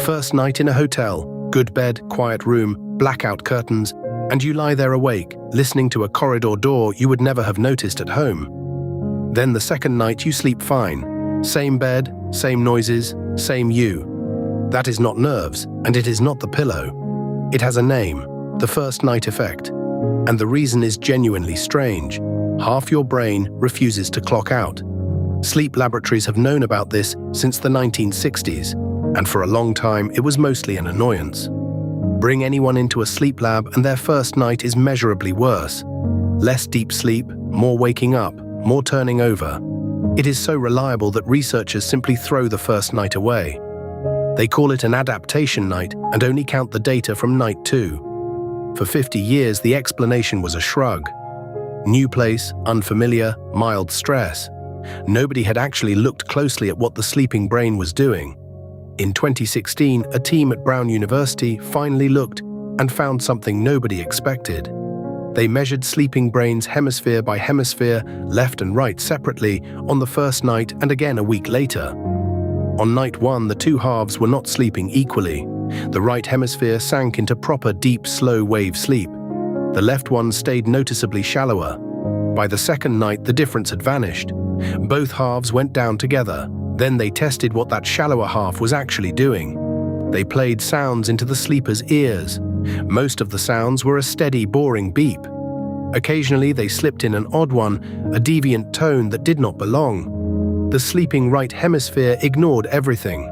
First night in a hotel, good bed, quiet room, blackout curtains, and you lie there awake, listening to a corridor door you would never have noticed at home. Then the second night you sleep fine. Same bed, same noises, same you. That is not nerves, and it is not the pillow. It has a name, the first night effect. And the reason is genuinely strange. Half your brain refuses to clock out. Sleep laboratories have known about this since the 1960s, and for a long time it was mostly an annoyance. Bring anyone into a sleep lab and their first night is measurably worse. Less deep sleep, more waking up, more turning over. It is so reliable that researchers simply throw the first night away. They call it an adaptation night and only count the data from night 2. For 50 years, the explanation was a shrug. New place, unfamiliar, mild stress. Nobody had actually looked closely at what the sleeping brain was doing. In 2016, a team at Brown University finally looked and found something nobody expected. They measured sleeping brains hemisphere by hemisphere, left and right separately, on the first night and again a week later. On night 1, the two halves were not sleeping equally. The right hemisphere sank into proper deep, slow wave sleep. The left one stayed noticeably shallower. By the second night, the difference had vanished. Both halves went down together. Then they tested what that shallower half was actually doing. They played sounds into the sleeper's ears. Most of the sounds were a steady, boring beep. Occasionally they slipped in an odd one, a deviant tone that did not belong. The sleeping right hemisphere ignored everything.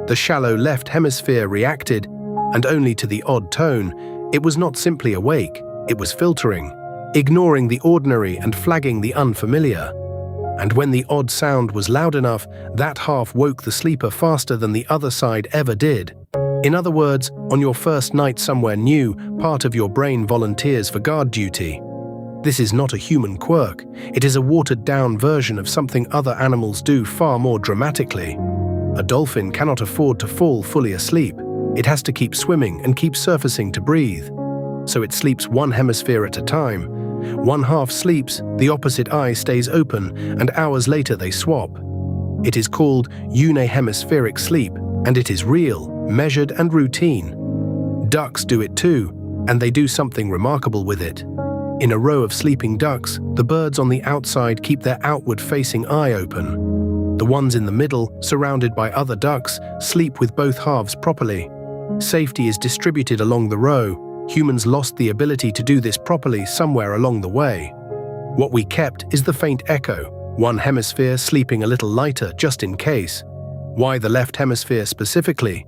The shallow left hemisphere reacted, and only to the odd tone. It was not simply awake, it was filtering, ignoring the ordinary and flagging the unfamiliar. And when the odd sound was loud enough, that half woke the sleeper faster than the other side ever did. In other words, on your first night somewhere new, part of your brain volunteers for guard duty. This is not a human quirk. It is a watered-down version of something other animals do far more dramatically. A dolphin cannot afford to fall fully asleep. It has to keep swimming and keep surfacing to breathe. So it sleeps one hemisphere at a time. One half sleeps, the opposite eye stays open, and hours later they swap. It is called unihemispheric sleep, and it is real, measured and routine. Ducks do it too, and they do something remarkable with it. In a row of sleeping ducks, the birds on the outside keep their outward-facing eye open. The ones in the middle, surrounded by other ducks, sleep with both halves properly. Safety is distributed along the row. Humans lost the ability to do this properly somewhere along the way. What we kept is the faint echo, one hemisphere sleeping a little lighter just in case. Why the left hemisphere specifically?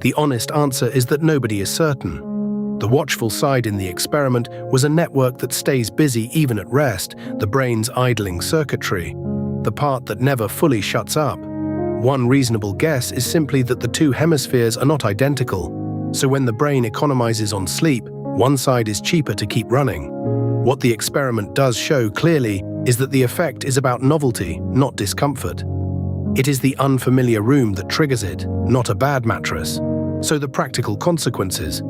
The honest answer is that nobody is certain. The watchful side in the experiment was a network that stays busy even at rest, the brain's idling circuitry, the part that never fully shuts up. One reasonable guess is simply that the two hemispheres are not identical. So when the brain economizes on sleep, one side is cheaper to keep running. What the experiment does show clearly is that the effect is about novelty, not discomfort. It is the unfamiliar room that triggers it, not a bad mattress. So the practical consequences.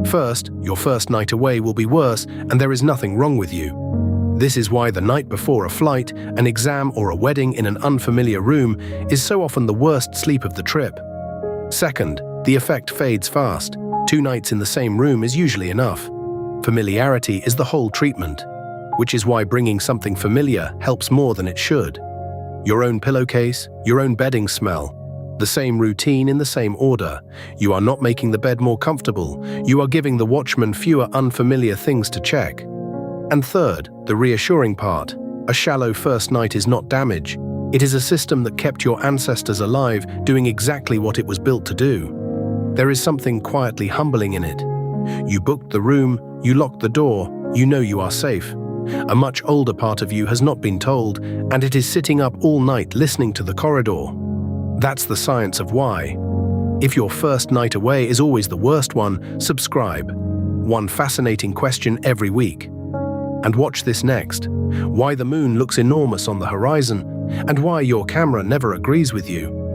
First, your first night away will be worse and there is nothing wrong with you. This is why the night before a flight, an exam or a wedding in an unfamiliar room is so often the worst sleep of the trip. Second, the effect fades fast. 2 nights in the same room is usually enough. Familiarity is the whole treatment, which is why bringing something familiar helps more than it should. Your own pillowcase, your own bedding smell, the same routine in the same order. You are not making the bed more comfortable. You are giving the watchman fewer unfamiliar things to check. And third, the reassuring part. A shallow first night is not damage. It is a system that kept your ancestors alive, doing exactly what it was built to do. There is something quietly humbling in it. You booked the room, you locked the door, you know you are safe. A much older part of you has not been told, and it is sitting up all night listening to the corridor. That's the science of why. If your first night away is always the worst one, subscribe. One fascinating question every week. And watch this next. Why the moon looks enormous on the horizon, and why your camera never agrees with you.